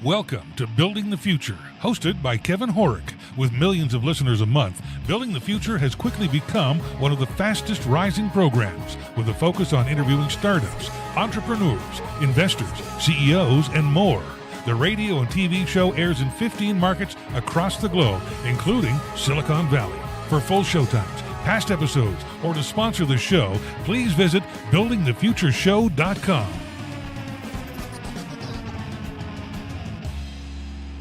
Welcome to Building the Future, hosted by Kevin Horick. With millions of listeners a month, Building the Future has quickly become one of the fastest rising programs, with a focus on interviewing startups, entrepreneurs, investors, CEOs, and more. The radio and TV show airs in 15 markets across the globe, including Silicon Valley. For full showtimes, past episodes, or to sponsor the show, please visit buildingthefutureshow.com.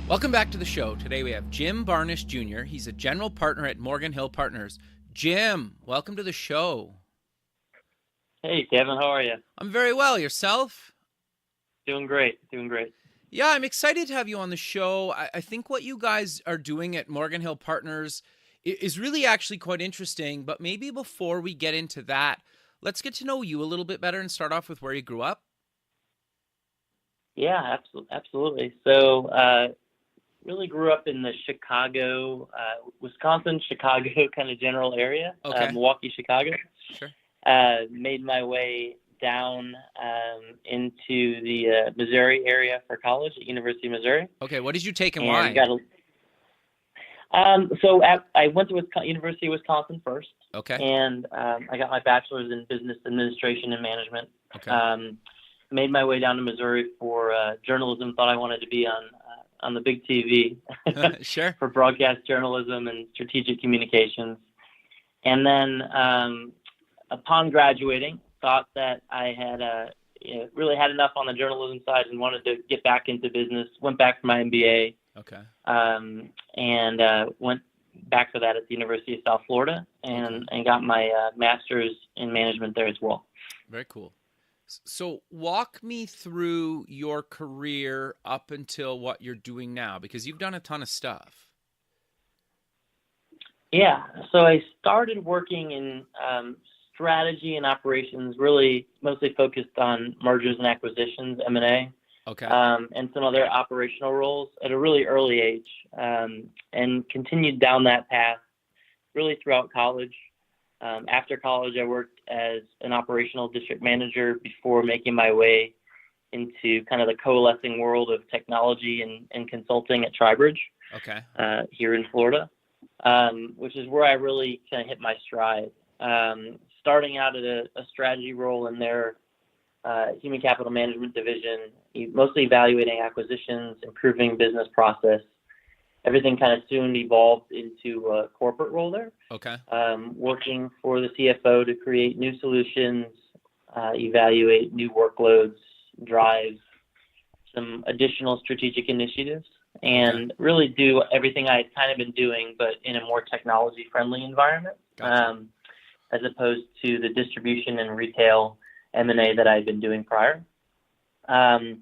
Welcome back to the show. Today we have Jim Barnish Jr. He's a general partner at Morgan Hill Partners. Jim, welcome to the show. Hey, Kevin, how are you? I'm very well. Yourself? Doing great. Yeah, I'm excited to have you on the show. I think what you guys are doing at Morgan Hill Partners is really actually quite interesting. But maybe before we get into that, let's get to know you a little bit better and start off with where you grew up. Yeah, absolutely. So, really grew up in the Chicago, Wisconsin, Chicago kind of general area, Okay. Milwaukee, Chicago. Sure. Made my way down into the Missouri area for college at University of Missouri. Okay, what did you take and And why? I went to University of Wisconsin first. Okay. And I got my bachelor's in business administration and management. Okay. Made my way down to Missouri for journalism. Thought I wanted to be on the big TV Sure. for broadcast journalism and strategic communications. And then upon graduating, thought that I had really had enough on the journalism side and wanted to get back into business. Went back for my MBA. Okay. And went back for that at the University of South Florida and got my master's in management there as well. Very cool. So walk me through your career up until what you're doing now, because you've done a ton of stuff. Yeah. So I started working in strategy and operations, really mostly focused on mergers and acquisitions, M&A. Okay. And some other operational roles at a really early age, and continued down that path really throughout college. After college, I worked as an operational district manager before making my way into kind of the coalescing world of technology and consulting at Tribridge Okay. here in Florida, which is where I really kind of hit my stride. Starting out at a strategy role in their human capital management division, mostly evaluating acquisitions, improving business process. Everything kind of soon evolved into a corporate role there. Okay. Working for the CFO to create new solutions, evaluate new workloads, drive some additional strategic initiatives, and really do everything I had kind of been doing, but in a more technology-friendly environment, Gotcha. as opposed to the distribution and retail M&A that I had been doing prior. And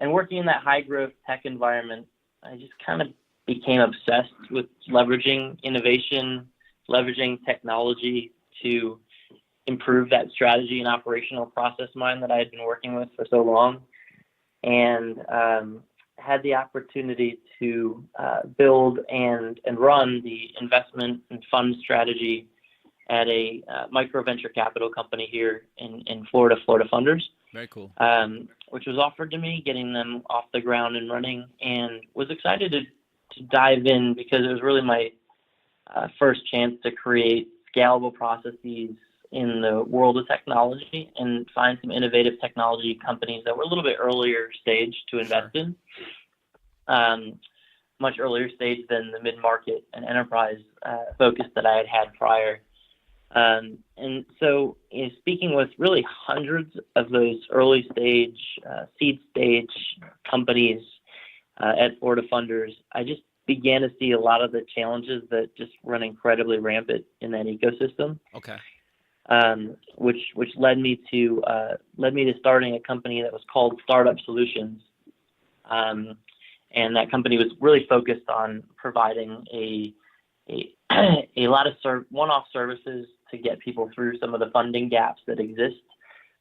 working in that high-growth tech environment, I just kind of became obsessed with leveraging innovation, leveraging technology to improve that strategy and operational process mind that I had been working with for so long, and had the opportunity to build and run the investment and fund strategy at a micro venture capital company here in Florida, Florida Funders. Very cool. Which was offered to me, getting them off the ground and running, and was excited to dive in because it was really my first chance to create scalable processes in the world of technology and find some innovative technology companies that were a little bit earlier stage to invest in, much earlier stage than the mid-market and enterprise focus that I had had prior. And so, speaking with really hundreds of those early stage, seed stage companies at Florida Funders, I just began to see a lot of the challenges that just run incredibly rampant in that ecosystem. Okay. Which led me to starting a company that was called Startup Solutions, and that company was really focused on providing a lot of one-off services to get people through some of the funding gaps that exist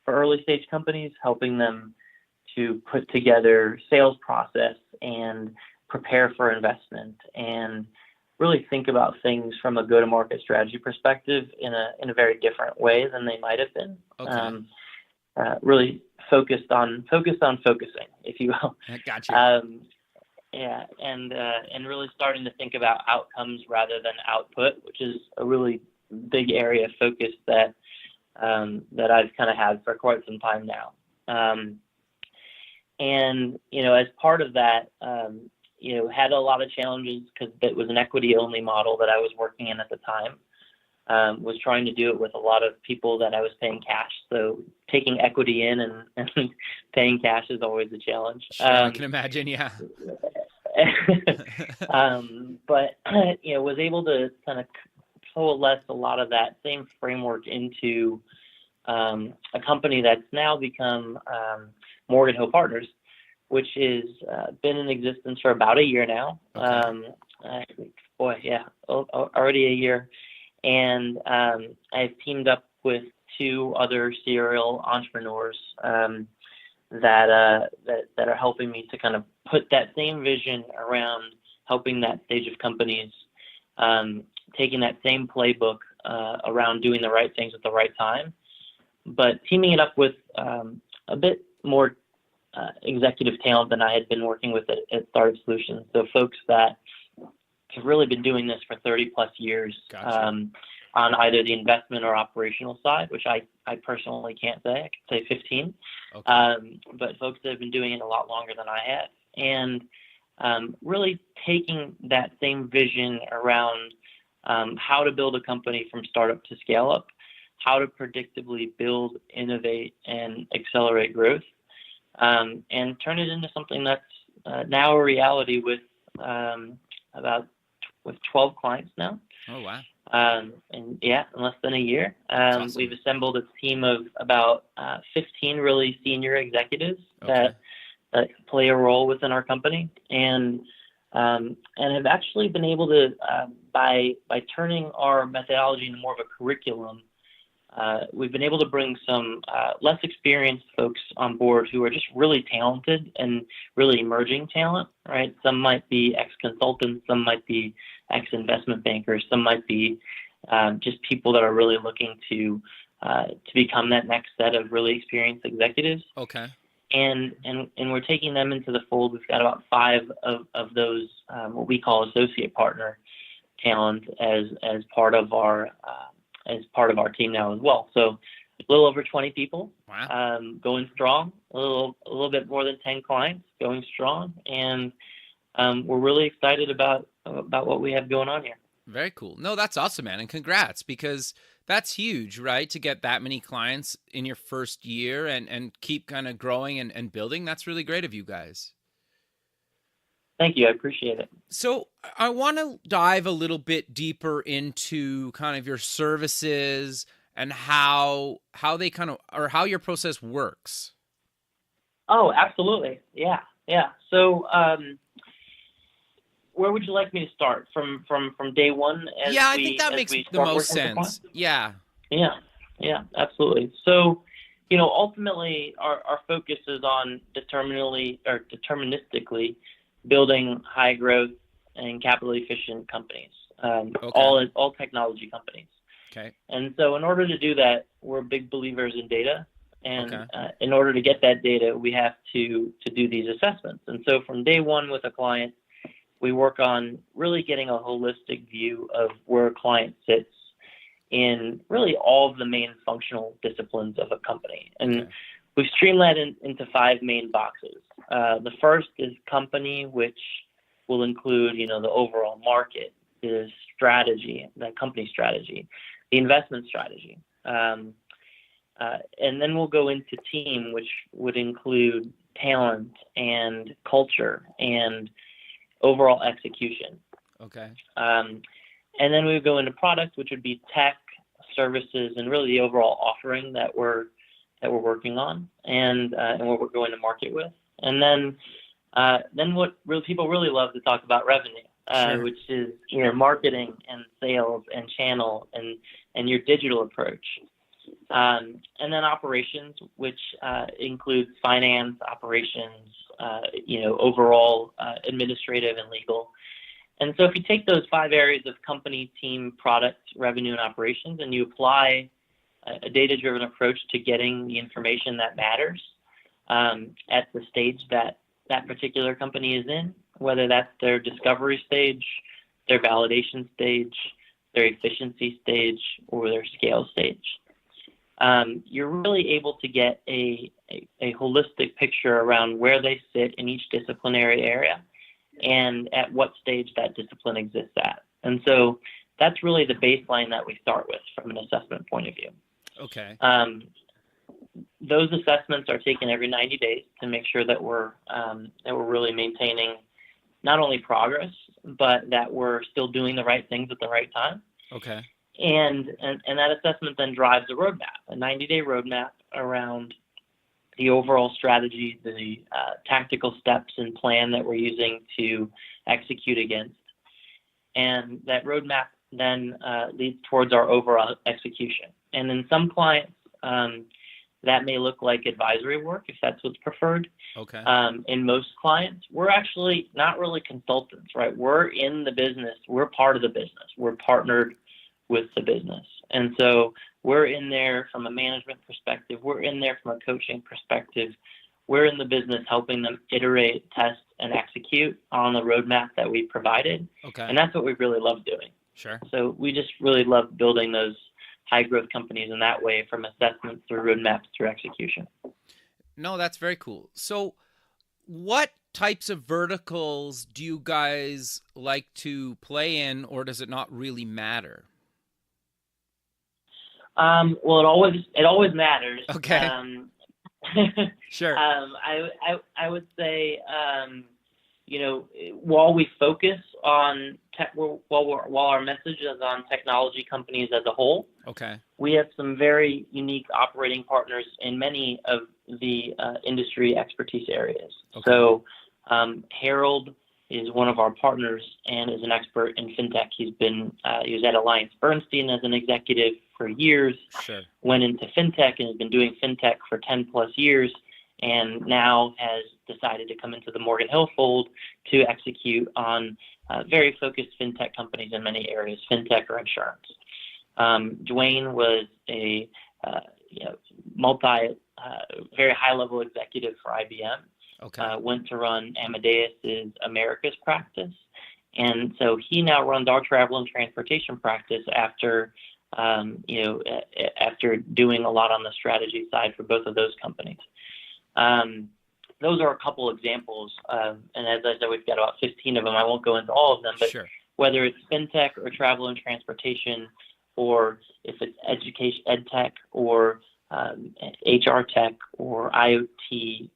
for early stage companies, helping them to put together sales process and prepare for investment and really think about things from a go-to-market strategy perspective in a very different way than they might have been. Okay. Really focused on focusing, if you will. Gotcha. and really starting to think about outcomes rather than output, which is a really big area of focus that I've kind of had for quite some time now. And as part of that, had a lot of challenges because it was an equity only model that I was working in at the time. Was trying to do it with a lot of people that I was paying cash. So taking equity in and paying cash is always a challenge. Sure, I can imagine, yeah. But, was able to kind of coalesce a lot of that same framework into a company that's now become Morgan Hill Partners, which has been in existence for about a year now. Okay. Already a year. And I've teamed up with two other serial entrepreneurs that are helping me to kind of put that same vision around helping that stage of companies, taking that same playbook around doing the right things at the right time, but teaming it up with a bit more executive talent than I had been working with at Startup Solutions. So folks that have really been doing this for 30 plus years. Gotcha. On either the investment or operational side, which I personally can't say. I could say 15. Okay. But folks that have been doing it a lot longer than I have. And really taking that same vision around how to build a company from startup to scale up, how to predictably build, innovate, and accelerate growth, and turn it into something that's now a reality with 12 clients now. Oh, wow. In less than a year. Awesome. We've assembled a team of about 15 really senior executives that play a role within our company, and have actually been able to, by turning our methodology into more of a curriculum, we've been able to bring some less experienced folks on board who are just really talented and really emerging talent, right? Some might be ex-consultants, some might be ex-investment bankers, some might be just people that are really looking to become that next set of really experienced executives. Okay. And we're taking them into the fold. We've got about 5 of those what we call associate partner talent as part of our team now as well. So a little over 20 people. Wow. Going strong. A little bit more than 10 clients going strong, and we're really excited about what we have going on here. Very cool. No, that's awesome, man. And congrats, because that's huge, right? To get that many clients in your first year and keep kind of growing and building. That's really great of you guys. Thank you. I appreciate it. So I want to dive a little bit deeper into kind of your services and how they kind of, or how your process works. Oh, absolutely. Yeah. So, where would you like me to start? From day one? I think that makes the most sense. Yeah, absolutely. So, ultimately, our focus is on deterministically building high growth and capital efficient companies, all technology companies. Okay. And so in order to do that, we're big believers in data. And in order to get that data, we have to do these assessments. And so from day one with a client, we work on really getting a holistic view of where a client sits in really all of the main functional disciplines of a company. And we've streamlined into 5 main boxes. The first is company, which will include, the overall market, the strategy, the company strategy, the investment strategy. And then we'll go into team, which would include talent and culture and overall execution. Okay. And then we would go into product, which would be tech, services, and really the overall offering that we're working on and what we're going to market with. And then what really people really love to talk about revenue, which is marketing and sales and channel and your digital approach. And then operations, which includes finance, operations, overall administrative and legal. And so if you take those 5 areas of company, team, product, revenue, and operations, and you apply a data-driven approach to getting the information that matters at the stage that particular company is in, whether that's their discovery stage, their validation stage, their efficiency stage, or their scale stage. You're really able to get a holistic picture around where they sit in each disciplinary area and at what stage that discipline exists at. And so that's really the baseline that we start with from an assessment point of view. Okay. Those assessments are taken every 90 days to make sure that we're really maintaining not only progress, but that we're still doing the right things at the right time. Okay. And that assessment then drives a roadmap, a 90-day roadmap around the overall strategy, the tactical steps and plan that we're using to execute against. And that roadmap then leads towards our overall execution. And in some clients, that may look like advisory work, if that's what's preferred. Okay. In most clients, we're actually not really consultants, right? We're in the business. We're part of the business. We're partnered with the business. And so we're in there from a management perspective. We're in there from a coaching perspective. We're in the business helping them iterate, test, and execute on the roadmap that we provided. Okay. And that's what we really love doing. Sure. So we just really love building those high growth companies in that way, from assessment through roadmaps through execution. No, that's very cool. So what types of verticals do you guys like to play in, or does it not really matter? Well, it always matters. Okay. Sure. I would say, while we focus on while our message is on technology companies as a whole, okay, we have some very unique operating partners in many of the industry expertise areas. Okay. So Harold is one of our partners and is an expert in fintech. He was at AllianceBernstein as an executive for years. Sure. Went into fintech and has been doing fintech for 10 plus years, and now has decided to come into the Morgan Hill fold to execute on very focused fintech companies in many areas, fintech or insurance. Dwayne was a very high-level executive for IBM. Okay. Went to run Amadeus's Americas practice, and so he now runs our travel and transportation practice after doing a lot on the strategy side for both of those companies. Those are a couple examples, and as I said, we've got about 15 of them. I won't go into all of them, but sure. Whether it's fintech or travel and transportation, or if it's education, ed tech, or HR tech, or IoT,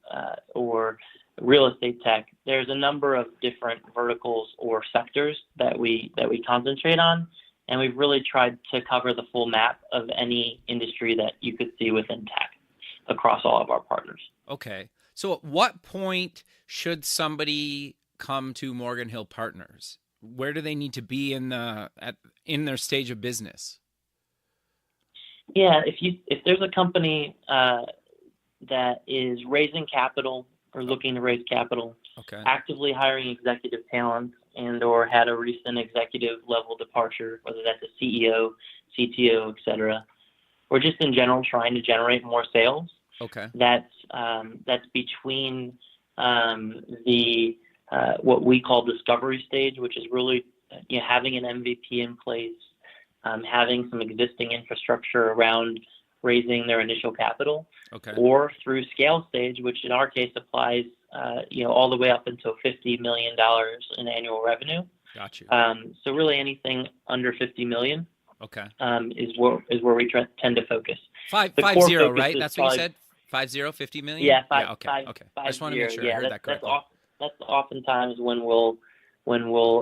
or real estate tech, there's a number of different verticals or sectors that we concentrate on, and we've really tried to cover the full map of any industry that you could see within tech across all of our partners. Okay. So at what point should somebody come to Morgan Hill Partners? Where do they need to be in their stage of business? Yeah, if there's a company that is raising capital or looking to raise capital, okay, actively hiring executive talent, and or had a recent executive level departure, whether that's a CEO, CTO, et cetera, or just in general trying to generate more sales. Okay. That's between the what we call discovery stage, which is really having an MVP in place, having some existing infrastructure around raising their initial capital, okay, or through scale stage, which in our case applies all the way up until $50 million in annual revenue. Got you. So really anything under $50 million, okay, is where we tend to focus. 50, right? That's what you said. 50 million. Yeah, okay. I just want to make sure I heard that correctly. That's oftentimes when we'll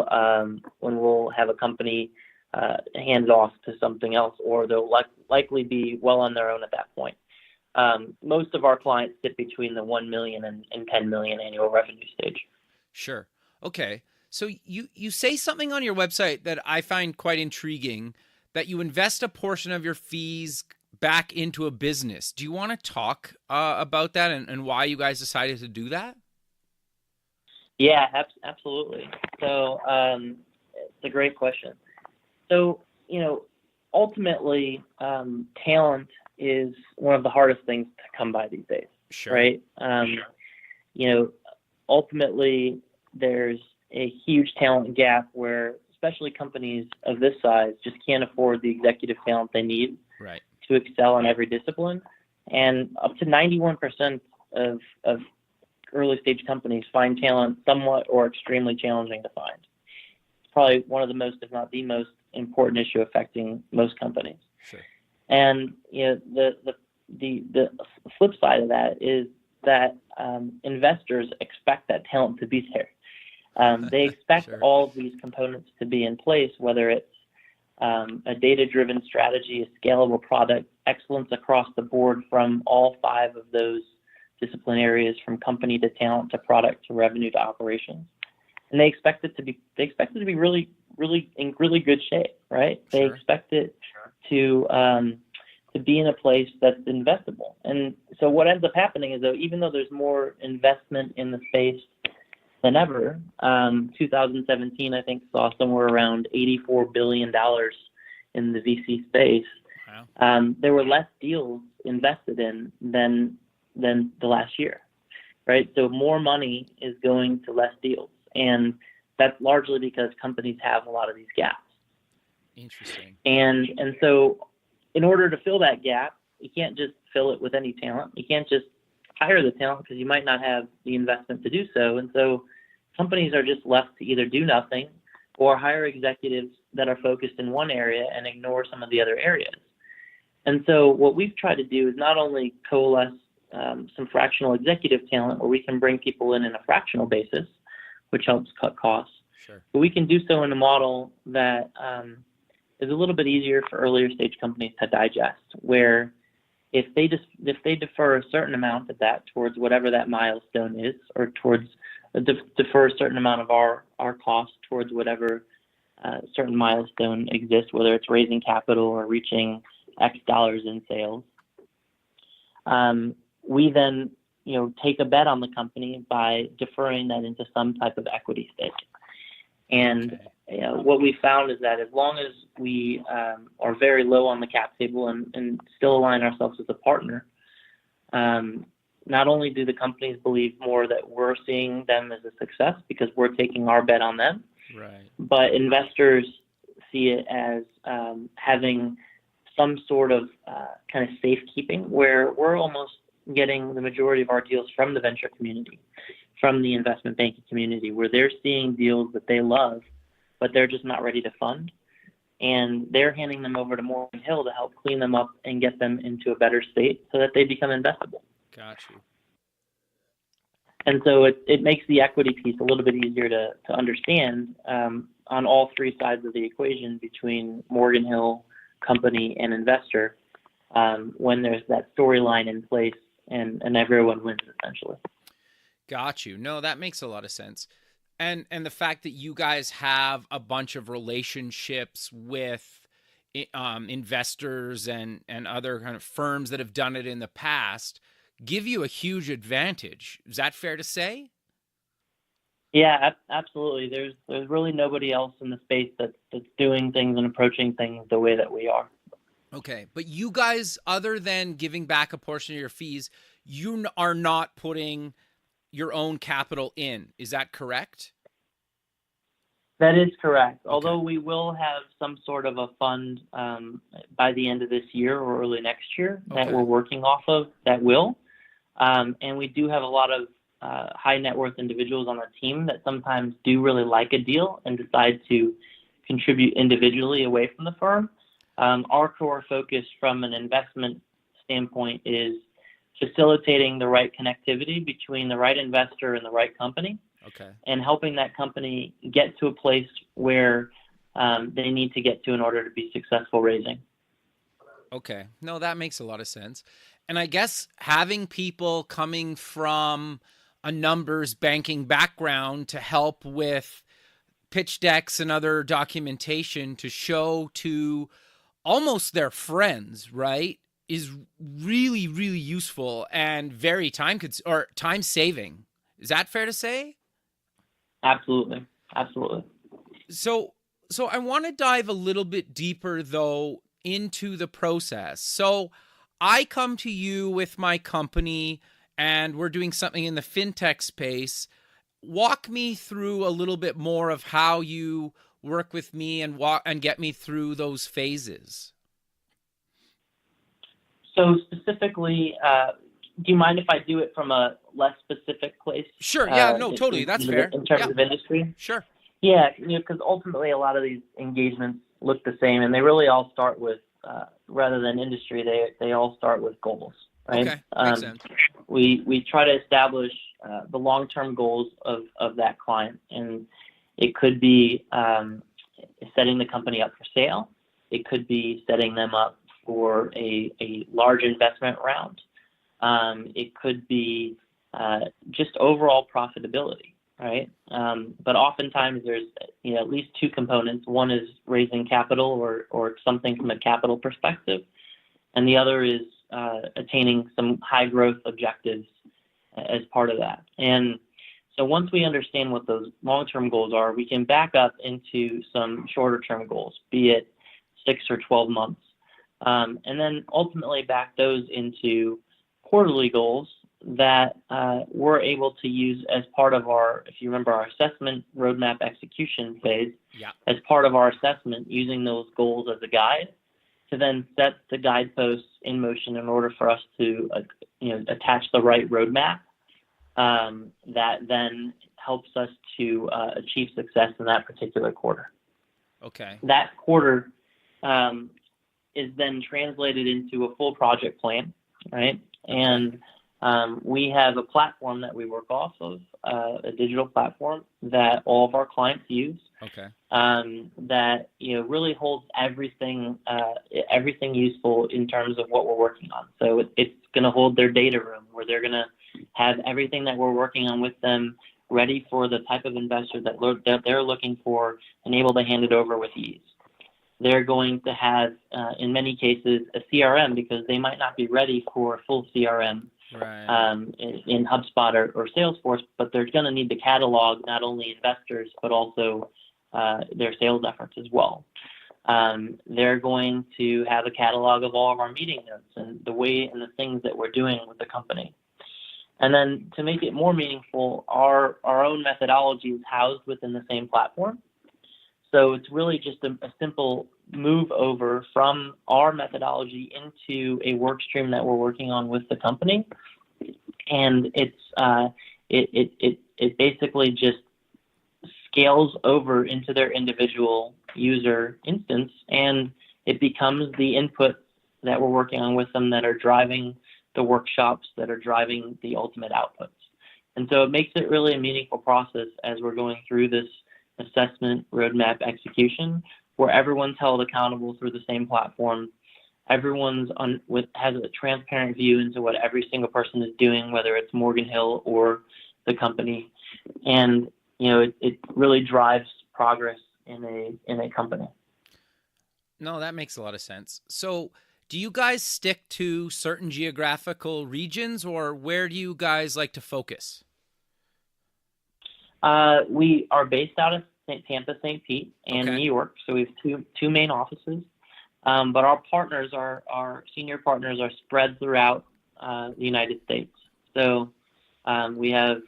have a company hands off to something else, or they'll likely be well on their own at that point. Most of our clients sit between the 1 million and 10 million annual revenue stage. Sure. Okay. So you say something on your website that I find quite intriguing, that you invest a portion of your fees back into a business. Do you want to talk about that and why you guys decided to do that? Yeah, absolutely. So it's a great question. So, ultimately, talent is one of the hardest things to come by these days. Sure. Right? Sure. Ultimately, there's a huge talent gap where especially companies of this size just can't afford the executive talent they need Right. to excel in every discipline. And up to 91% of early stage companies find talent somewhat or extremely challenging to find. It's probably one of the most, if not the most important issue affecting most companies. Sure. And the flip side of that is that investors expect that talent to be there. They expect Sure. all of these components to be in place, whether it's a data-driven strategy, a scalable product, excellence across the board from all 5 of those discipline areas, from company to talent to product to revenue to operations. And they expect it to be really in really good shape, right? They Sure. expect it to be in a place that's investable. And so what ends up happening is, though, even though there's more investment in the space than ever, 2017 I think saw somewhere around $84 billion in the VC space. Wow. There were less deals invested in than the last year, right? So more money is going to less deals, and that's largely because companies have a lot of these gaps. Interesting. And so in order to fill that gap, you can't just fill it with any talent. You can't just hire the talent because you might not have the investment to do so. And so companies are just left to either do nothing or hire executives that are focused in one area and ignore some of the other areas. And so what we've tried to do is not only coalesce some fractional executive talent where we can bring people in a fractional basis, which helps cut costs, Sure. but we can do so in a model that is a little bit easier for earlier stage companies to digest, where if they defer a certain amount of that towards whatever that milestone is, or towards defer a certain amount of our cost towards whatever certain milestone exists, whether it's raising capital or reaching X dollars in sales, we then take a bet on the company by deferring that into some type of equity stake. And what we found is that as long as we are very low on the cap table and still align ourselves as a partner, not only do the companies believe more that we're seeing them as a success because we're taking our bet on them, Right. but investors see it as having some sort of kind of safekeeping where we're almost getting the majority of our deals from the venture community, from the investment banking community, where they're seeing deals that they love, but they're just not ready to fund. And they're handing them over to Morgan Hill to help clean them up and get them into a better state so that they become investable. Got you. And so it makes the equity piece a little bit easier to understand on all 3 sides of the equation between Morgan Hill, company, and investor, when there's that storyline in place and everyone wins essentially. Got you. No, that makes a lot of sense. And the fact that you guys have a bunch of relationships with investors and other kind of firms that have done it in the past give you a huge advantage. Is that fair to say? Yeah, absolutely. There's really nobody else in the space that's doing things and approaching things the way that we are. Okay, but you guys, other than giving back a portion of your fees, you are not putting your own capital in. Is that correct? That is correct. Okay. Although we will have some sort of a fund by the end of this year or early next year that Okay. we're working off of that will. And we do have a lot of high net worth individuals on our team that sometimes do really like a deal and decide to contribute individually away from the firm. Our core focus from an investment standpoint is facilitating the right connectivity between the right investor and the right company, Okay. and helping that company get to a place where they need to get to in order to be successful raising. Okay. No, that makes a lot of sense. And I guess having people coming from a numbers banking background to help with pitch decks and other documentation to show to almost their friends, right, is really, really useful and very time saving. Is that fair to say? Absolutely. Absolutely. So I want to dive a little bit deeper though into the process. So I come to you with my company and we're doing something in the fintech space. walk me through a little bit more of how you work with me and get me through those phases. So specifically, do you mind if I do it from a less specific place? Sure. Yeah, no, totally. That's fair. In terms of industry? Sure. Yeah, because ultimately a lot of these engagements look the same, and they really all start with, rather than industry, they all start with goals, right? Okay, makes sense. We try to establish the long-term goals of that client, and it could be setting the company up for sale. It could be setting them up for a large investment round. It could be just overall profitability, right? But oftentimes there's at least two components. One is raising capital or something from a capital perspective, and the other is attaining some high growth objectives as part of that. And so once we understand what those long-term goals are, we can back up into some shorter-term goals, be it 6 or 12 months, and then ultimately back those into quarterly goals that we're able to use as part of our, if you remember, our assessment roadmap execution phase. Yeah. As part of our assessment, using those goals as a guide to then set the guideposts in motion in order for us to attach the right roadmap that then helps us to achieve success in that particular quarter. Okay. That quarter is then translated into a full project plan, right? And we have a platform that we work off of, a digital platform that all of our clients use. Okay. That really holds everything useful in terms of what we're working on. So it's going to hold their data room where they're going to have everything that we're working on with them ready for the type of investor that they're looking for and able to hand it over with ease. They're going to have, in many cases, a CRM because they might not be ready for a full CRM in HubSpot or Salesforce, but they're going to need to catalog not only investors but also their sales efforts as well. They're going to have a catalog of all of our meeting notes and the way and the things that we're doing with the company. And then to make it more meaningful, our own methodology is housed within the same platform. So it's really just a simple move over from our methodology into a work stream that we're working on with the company. And it basically just scales over into their individual user instance, and it becomes the input that we're working on with them that are driving the workshops, that are driving the ultimate outputs. And so it makes it really a meaningful process as we're going through this assessment roadmap execution, where everyone's held accountable through the same platform. Everyone's has a transparent view into what every single person is doing, whether it's Morgan Hill or the company, and it really drives progress in a company. No, that makes a lot of sense. So, do you guys stick to certain geographical regions, or where do you guys like to focus? We are based out of Tampa, St. Pete, and New York. So we have two main offices. But our partners, our senior partners, are spread throughout the United States. So we have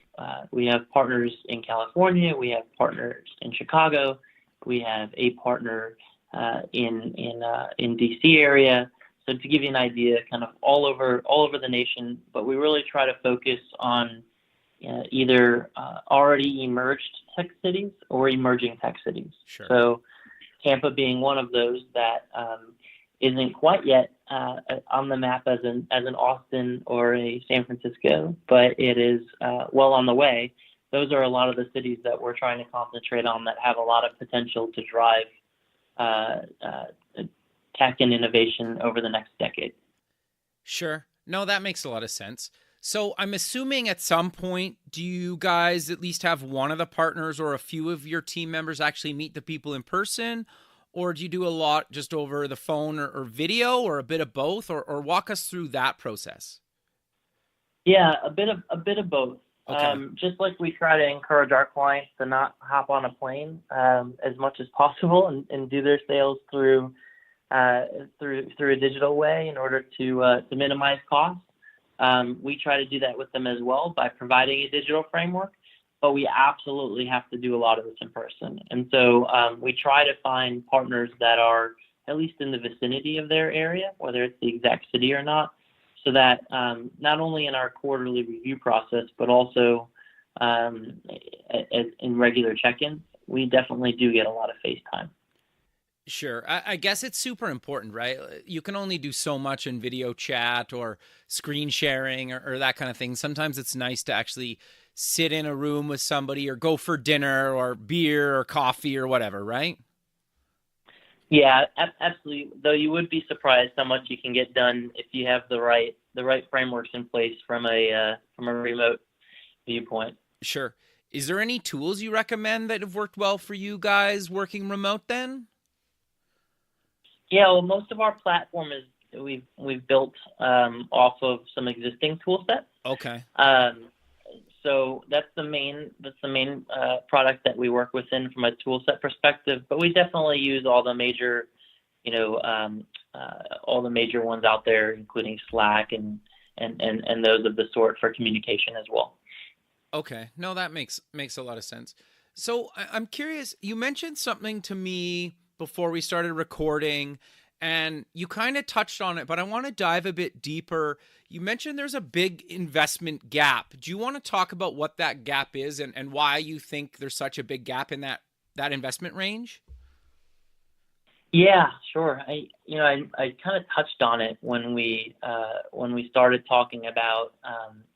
partners in California. We have partners in Chicago. We have a partner in DC area. So to give you an idea, kind of all over the nation. But we really try to focus on either already emerged tech cities or emerging tech cities. Sure. So Tampa being one of those that isn't quite yet on the map as an Austin or a San Francisco, but it is well on the way. Those are a lot of the cities that we're trying to concentrate on that have a lot of potential to drive tech and innovation over the next decade. Sure. No, that makes a lot of sense. So I'm assuming at some point, do you guys at least have one of the partners or a few of your team members actually meet the people in person? Or do you do a lot just over the phone or video, or a bit of both? Or walk us through that process. Yeah, a bit of both. Okay. Just like we try to encourage our clients to not hop on a plane as much as possible and do their sales through a digital way in order to minimize costs. We try to do that with them as well by providing a digital framework, but we absolutely have to do a lot of this in person. And so we try to find partners that are at least in the vicinity of their area, whether it's the exact city or not, so that not only in our quarterly review process, but also in regular check-ins, we definitely do get a lot of face time. Sure. I guess it's super important, right? You can only do so much in video chat or screen sharing or that kind of thing. Sometimes it's nice to actually sit in a room with somebody or go for dinner or beer or coffee or whatever, right? Yeah, absolutely. Though you would be surprised how much you can get done if you have the right frameworks in place from a remote viewpoint. Sure. Is there any tools you recommend that have worked well for you guys working remote then? Yeah, well, most of our platform is we've built off of some existing tool sets. Okay. So that's the main product that we work within from a tool set perspective. But we definitely use all the major, all the major ones out there, including Slack and those of the sort for communication as well. Okay. No, that makes a lot of sense. So I'm curious, you mentioned something to me before we started recording, and you kind of touched on it, but I want to dive a bit deeper. You mentioned there's a big investment gap. Do you want to talk about what that gap is and why you think there's such a big gap in that investment range? Yeah, sure. I kind of touched on it when we started talking about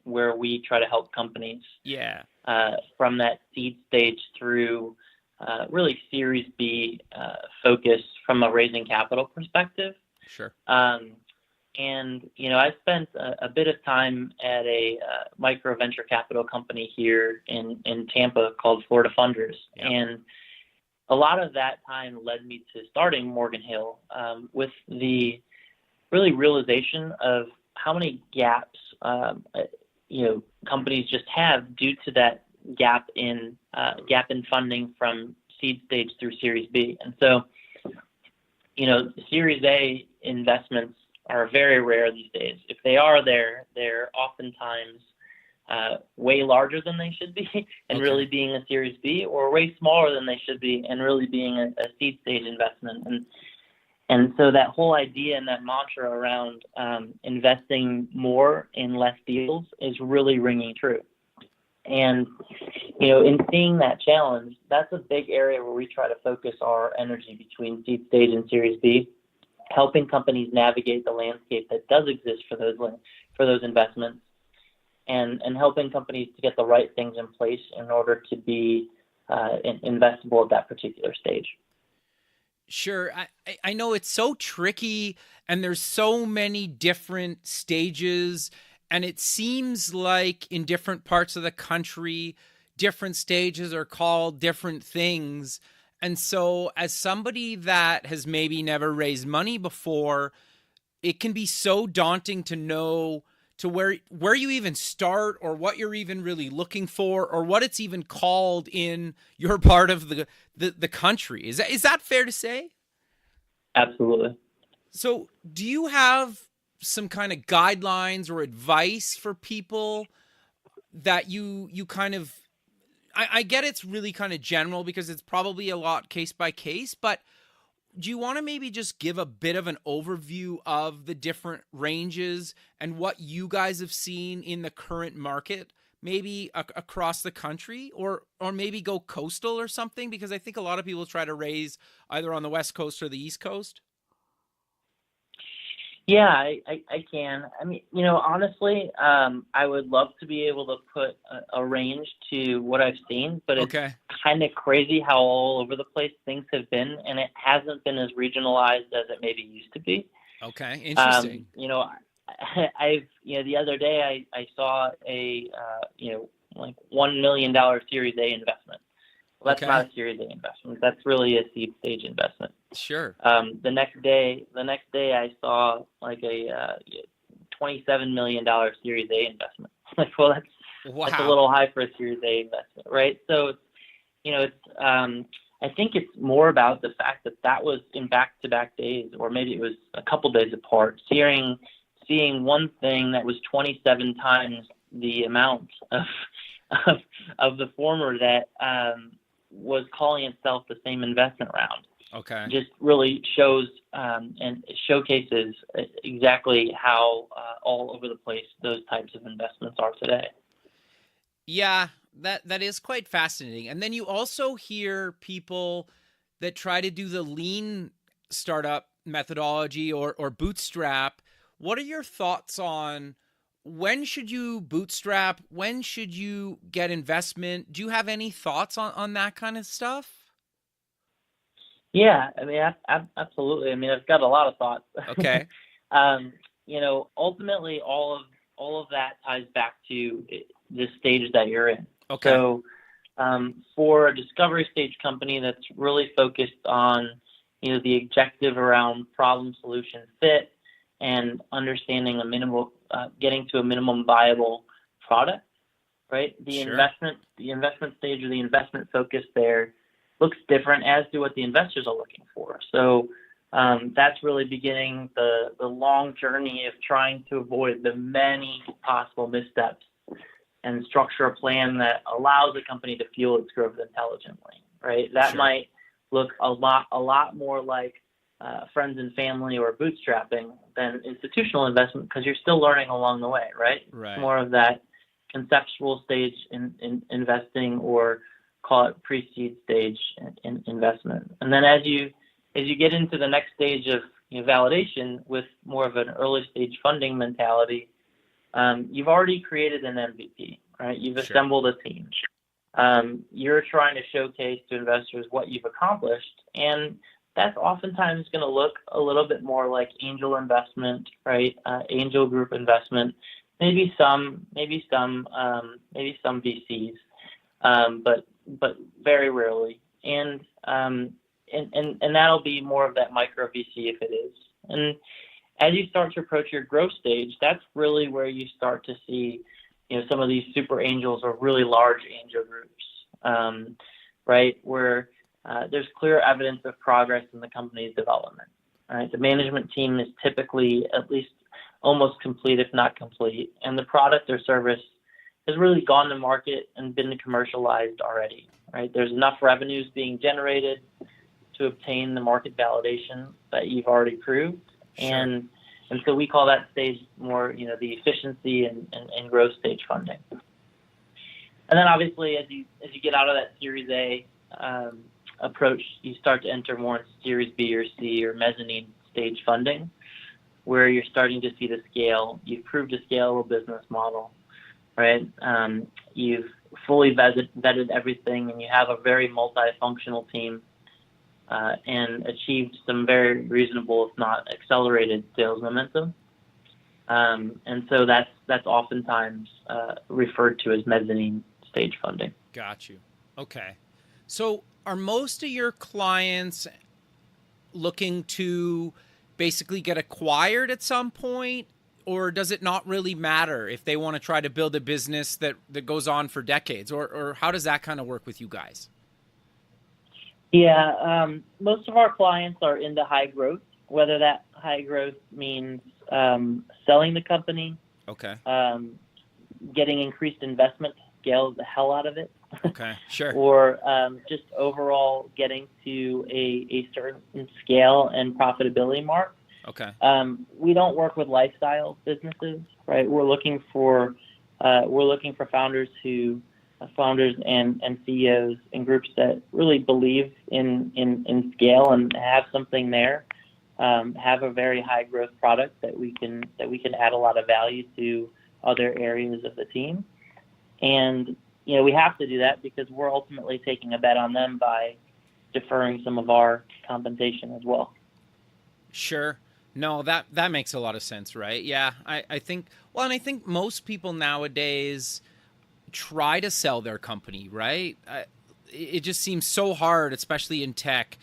where we try to help companies. Yeah. From that seed stage through really Series B focus from a raising capital perspective. Sure. And I spent a bit of time at a micro venture capital company here in Tampa called Florida Funders, Yep. and a lot of that time led me to starting Morgan Hill with the really realization of how many gaps companies just have due to that gap in funding from seed stage through Series B. And so, Series A investments are very rare these days. If they are there, they're oftentimes way larger than they should be and really being a Series B, or way smaller than they should be and really being a seed stage investment. And so that whole idea and that mantra around investing more in less deals is really ringing true. And, in seeing that challenge, that's a big area where we try to focus our energy between seed stage and Series B, helping companies navigate the landscape that does exist for those investments, and helping companies to get the right things in place in order to be investable at that particular stage. Sure. I know it's so tricky and there's so many different stages, and it seems like in different parts of the country, different stages are called different things. And so as somebody that has maybe never raised money before, it can be so daunting to know to where you even start, or what you're even really looking for, or what it's even called in your part of the country. Is that fair to say? Absolutely. So do you have some kind of guidelines or advice for people that you kind of, I get it's really kind of general because it's probably a lot case by case, but do you want to maybe just give a bit of an overview of the different ranges and what you guys have seen in the current market, maybe across the country, or maybe go coastal or something? Because I think a lot of people try to raise either on the West Coast or the East Coast. Yeah, I can. I mean, honestly, I would love to be able to put a range to what I've seen, but it's kind of crazy how all over the place things have been, and it hasn't been as regionalized as it maybe used to be. Okay, interesting. I've the other day I saw a like $1 million Series A investment. Well, that's not a Series A investment. That's really a seed stage investment. Sure. The next day I saw like a $27 million Series A investment. Like, well, that's a little high for a Series A investment, right? So, I think it's more about the fact that was in back-to-back days, or maybe it was a couple days apart, seeing one thing that was 27 times the amount of, of the former that was calling itself the same investment round. Okay. Just really shows and showcases exactly how all over the place those types of investments are today. Yeah, that is quite fascinating. And then you also hear people that try to do the lean startup methodology or bootstrap. What are your thoughts on when should you bootstrap? When should you get investment? Do you have any thoughts on that kind of stuff? Yeah, I mean, absolutely. I mean, I've got a lot of thoughts. Okay. Ultimately, all of that ties back to the stage that you're in. Okay. So, for a discovery stage company that's really focused on, the objective around problem solution fit and understanding getting to a minimum viable product, right? The Sure. investment stage or the investment focus there looks different, as do what the investors are looking for. So that's really beginning the long journey of trying to avoid the many possible missteps and structure a plan that allows a company to fuel its growth intelligently, right? That Sure. might look a lot more like friends and family or bootstrapping than institutional investment, because you're still learning along the way, right? Right. It's more of that conceptual stage in investing, or call it pre-seed stage in investment. And then as you get into the next stage of validation with more of an early stage funding mentality, you've already created an MVP, right? You've Sure. assembled a team. You're trying to showcase to investors what you've accomplished, and that's oftentimes going to look a little bit more like angel investment, right? Angel group investment, maybe some VCs, but very rarely, and that'll be more of that micro VC if it is. And as you start to approach your growth stage, that's really where you start to see, some of these super angels or really large angel groups, right? Where there's clear evidence of progress in the company's development, right? The management team is typically at least almost complete, if not complete, and the product or service has really gone to market and been commercialized already, right? There's enough revenues being generated to obtain the market validation that you've already proved. Sure. And so we call that stage more, the efficiency and growth stage funding. And then obviously as you get out of that Series A approach, you start to enter more in Series B or C or mezzanine stage funding, where you're starting to see the scale. You've proved a scalable business model, right? You've fully vetted everything, and you have a very multifunctional team, and achieved some very reasonable, if not accelerated, sales momentum. And so that's oftentimes referred to as mezzanine stage funding. Got you. Okay. So are most of your clients looking to basically get acquired at some point, or does it not really matter if they want to try to build a business that goes on for decades, or how does that kind of work with you guys? Yeah, most of our clients are into high growth, whether that high growth means selling the company, Okay. Getting increased investment to scale the hell out of it, Okay. Sure. or just overall getting to a certain scale and profitability mark. Okay. We don't work with lifestyle businesses, right? We're looking for founders and CEOs and groups that really believe in scale and have something there, have a very high growth product that we can add a lot of value to other areas of the team. And we have to do that because we're ultimately taking a bet on them by deferring some of our compensation as well. Sure. No, that makes a lot of sense, right? Yeah, I think most people nowadays try to sell their company, right? It just seems so hard, especially in tech,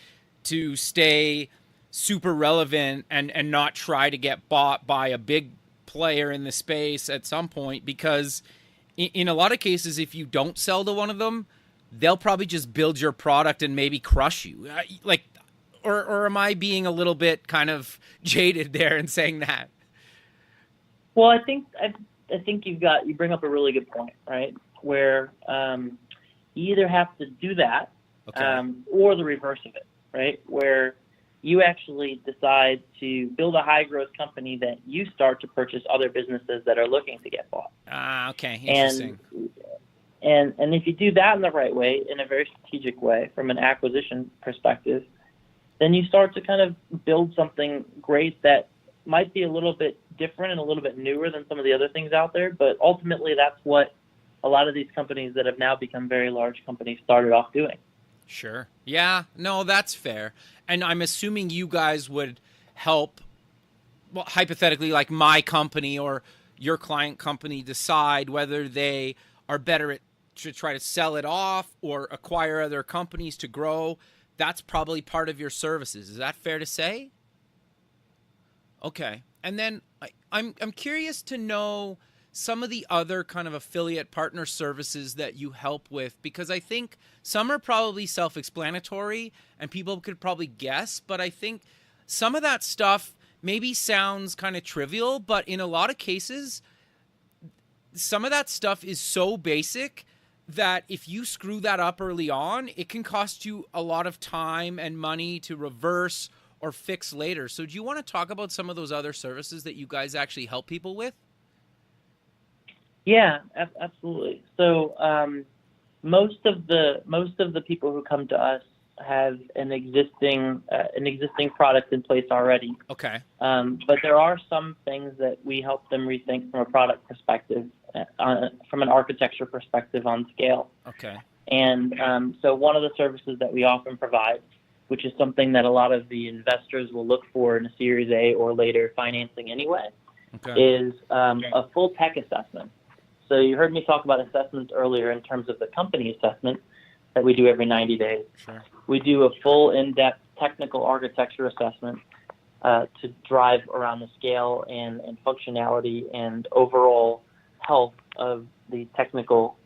to stay super relevant and not try to get bought by a big player in the space at some point, because in a lot of cases, if you don't sell to one of them, they'll probably just build your product and maybe crush you. Or am I being a little bit kind of jaded there in saying that? Well, I think think you bring up a really good point, right? Where you either have to do that, or the reverse of it, right? Where you actually decide to build a high growth company that you start to purchase other businesses that are looking to get bought. Okay, interesting. And if you do that in the right way, in a very strategic way, from an acquisition perspective, then you start to kind of build something great that might be a little bit different and a little bit newer than some of the other things out there. But ultimately, that's what a lot of these companies that have now become very large companies started off doing. Sure. Yeah, no, that's fair. And I'm assuming you guys would help, well, hypothetically, like my company or your client company decide whether they are better to try to sell it off or acquire other companies to grow. That's probably part of your services. Is that fair to say? Okay. And then I'm curious to know some of the other kind of affiliate partner services that you help with, because I think some are probably self-explanatory and people could probably guess, but I think some of that stuff maybe sounds kind of trivial, but in a lot of cases, some of that stuff is so basic that if you screw that up early on, it can cost you a lot of time and money to reverse or fix later. So do you want to talk about some of those other services that you guys actually help people with? Yeah, absolutely. So most of the people who come to us have an existing product in place already. Okay. But there are some things that we help them rethink from a product perspective, from an architecture perspective on scale. Okay. And so one of the services that we often provide, which is something that a lot of the investors will look for in a Series A or later financing anyway, is a full tech assessment. So you heard me talk about assessments earlier in terms of the company assessment that we do every 90 days. Sure. We do a full in-depth technical architecture assessment to drive around the scale and functionality and overall health of the technical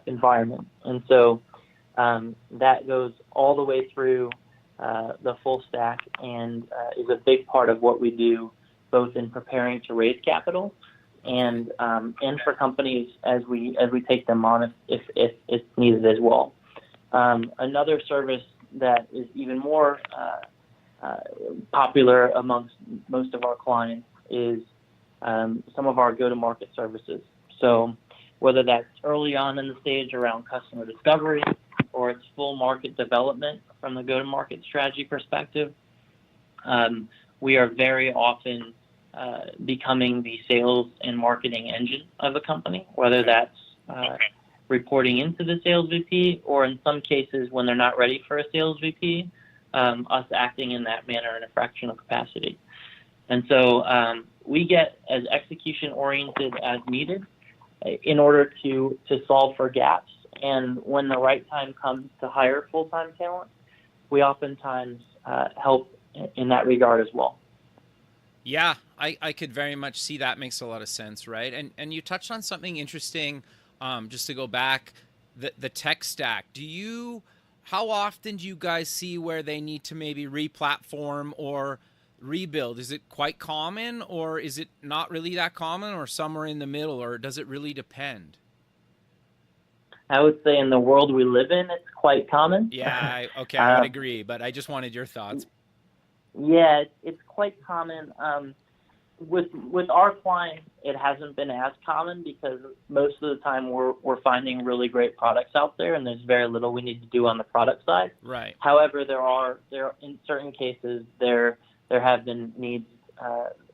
environment. And so that goes all the way through the full stack and is a big part of what we do, both in preparing to raise capital and for companies as we take them on if it's needed as well. Another service that is even more popular amongst most of our clients is some of our go-to-market services. So whether that's early on in the stage around customer discovery or it's full market development from the go-to-market strategy perspective, we are very often becoming the sales and marketing engine of a company, whether that's reporting into the sales VP or in some cases when they're not ready for a sales VP, us acting in that manner in a fractional capacity. And so we get as execution oriented as needed in order to solve for gaps. And when the right time comes to hire full-time talent, we oftentimes help in that regard as well. Yeah, I could very much see that. Makes a lot of sense, right? And you touched on something interesting, just to go back, the tech stack. How often do you guys see where they need to maybe re-platform or rebuild? Is it quite common, or is it not really that common, or somewhere in the middle, or does it really depend? I would say in the world we live in, it's quite common. Yeah, okay, I would agree, but I just wanted your thoughts. Yeah, it's quite common. With our clients, it hasn't been as common because most of the time we're finding really great products out there, and there's very little we need to do on the product side. Right. However, there in certain cases there have been needs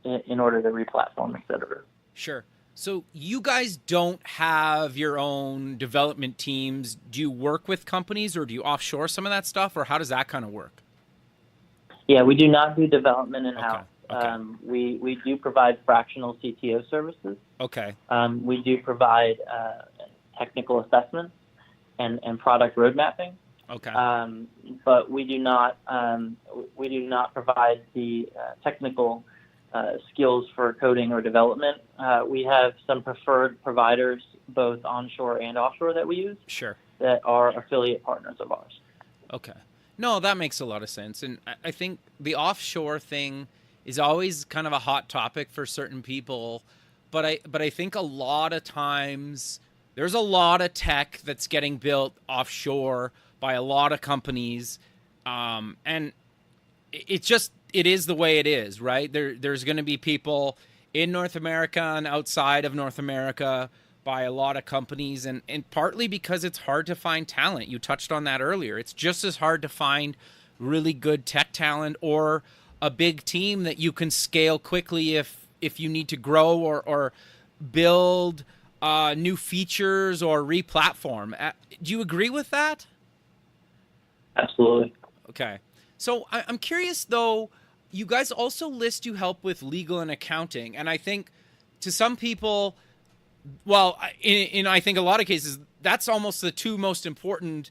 in order to re-platform, et cetera. Sure. So you guys don't have your own development teams. Do you work with companies, or do you offshore some of that stuff, or how does that kind of work? Yeah, we do not do development in-house. Okay. We do provide fractional CTO services. Okay. We do provide technical assessments and product road mapping. Okay. But we do not provide the technical skills for coding or development. We have some preferred providers, both onshore and offshore, that we use. Sure. That are affiliate partners of ours. Okay. No, that makes a lot of sense. And I think the offshore thing is always kind of a hot topic for certain people but I think a lot of times there's a lot of tech that's getting built offshore by a lot of companies, and it is the way it is, right? There's going to be people in North America and outside of North America by a lot of companies, and partly because it's hard to find talent. You touched on that earlier. It's just as hard to find really good tech talent or a big team that you can scale quickly if you need to grow or build new features or re-platform. Do you agree with that? Absolutely. Okay. So I'm curious, though, you guys also list you help with legal and accounting. And I think to some people, well, in I think a lot of cases, that's almost the two most important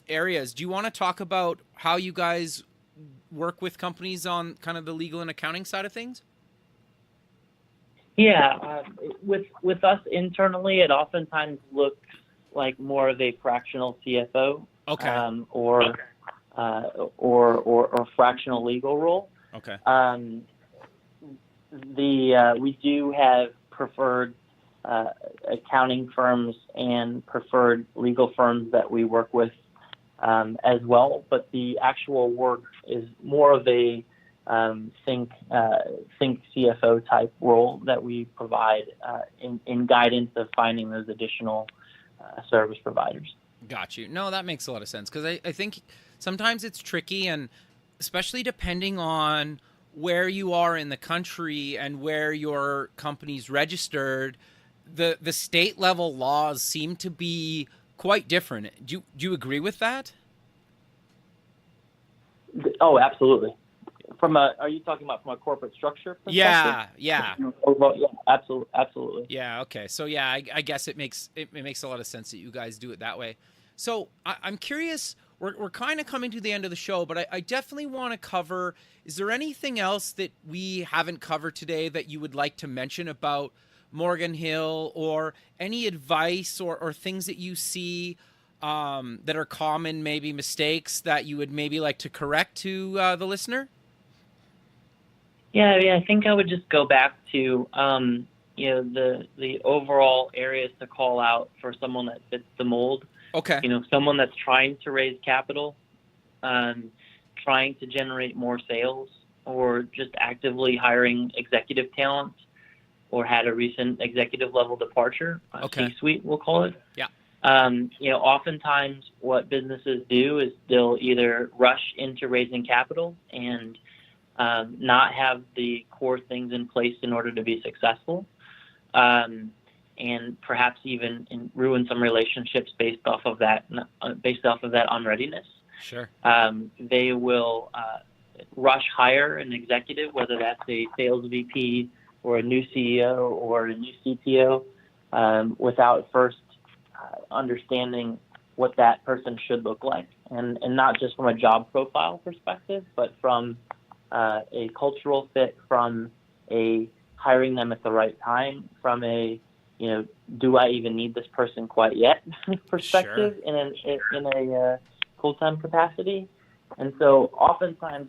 areas. Do you want to talk about how you guys work with companies on kind of the legal and accounting side of things? Yeah, with us internally, it oftentimes looks like more of a fractional CFO, Okay. or fractional legal role. Okay. We do have preferred accounting firms and preferred legal firms that we work with as well, but the actual work is more of a think CFO type role that we provide in guidance of finding those additional service providers. Got you. No, that makes a lot of sense, because I think sometimes it's tricky, and especially depending on where you are in the country and where your company's registered, the state level laws seem to be quite different. Do you agree with that? Oh, absolutely. Are you talking about from a corporate structure perspective? Yeah. Well, yeah, absolutely. Yeah. Okay. So yeah, I guess it makes a lot of sense that you guys do it that way. So I'm curious. We're kind of coming to the end of the show, but I definitely want to cover. Is there anything else that we haven't covered today that you would like to mention about Morgan Hill, or any advice or things that you see that are common, maybe mistakes that you would maybe like to correct to the listener? Yeah, I think I would just go back to the overall areas to call out for someone that fits the mold. Okay. Someone that's trying to raise capital, trying to generate more sales, or just actively hiring executive talent, or had a recent executive level departure, Okay. C-suite, we'll call it. Yeah. Oftentimes what businesses do is they'll either rush into raising capital and not have the core things in place in order to be successful, and perhaps even ruin some relationships based off of that unreadiness. Sure. They will rush hire an executive, whether that's a sales VP or a new CEO or a new CTO, without first understanding what that person should look like, and not just from a job profile perspective, but from a cultural fit, from a hiring them at the right time, from a do I even need this person quite yet perspective. Sure. in a full-time capacity. And so oftentimes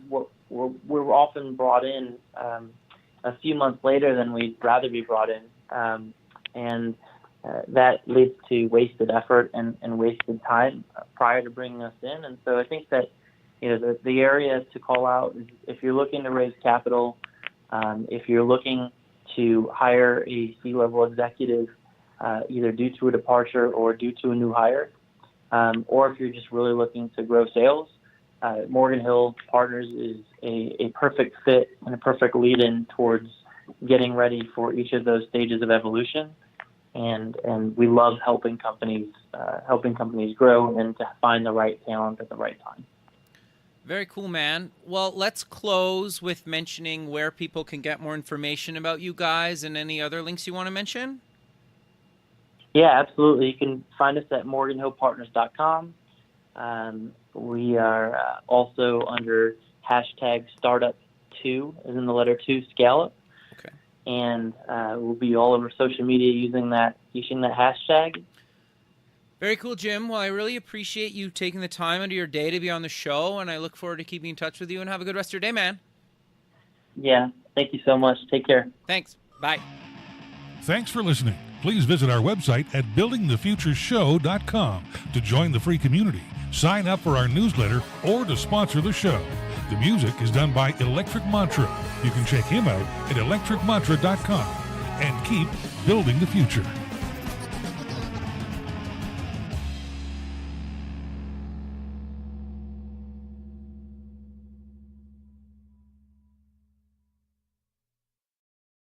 we're often brought in a few months later than we'd rather be brought in, and that leads to wasted effort and wasted time prior to bringing us in. And so I think that the area to call out is, if you're looking to raise capital, if you're looking to hire a C-level executive, either due to a departure or due to a new hire, or if you're just really looking to grow sales, Morgan Hill Partners is a perfect fit and a perfect lead-in towards getting ready for each of those stages of evolution. And we love helping companies grow and to find the right talent at the right time. Very cool, man. Well, let's close with mentioning where people can get more information about you guys, and any other links you want to mention. Yeah, absolutely. You can find us at morganhillpartners.com. We are also under hashtag startup2, as in the letter 2, scale up. Okay. And we'll be all over social media using that hashtag. Very cool, Jim. Well, I really appreciate you taking the time out of your day to be on the show, and I look forward to keeping in touch with you, and have a good rest of your day, man. Yeah, thank you so much. Take care. Thanks. Bye. Thanks for listening. Please visit our website at buildingthefutureshow.com to join the free community, sign up for our newsletter, or to sponsor the show. The music is done by Electric Mantra. You can check him out at electricmantra.com and keep building the future.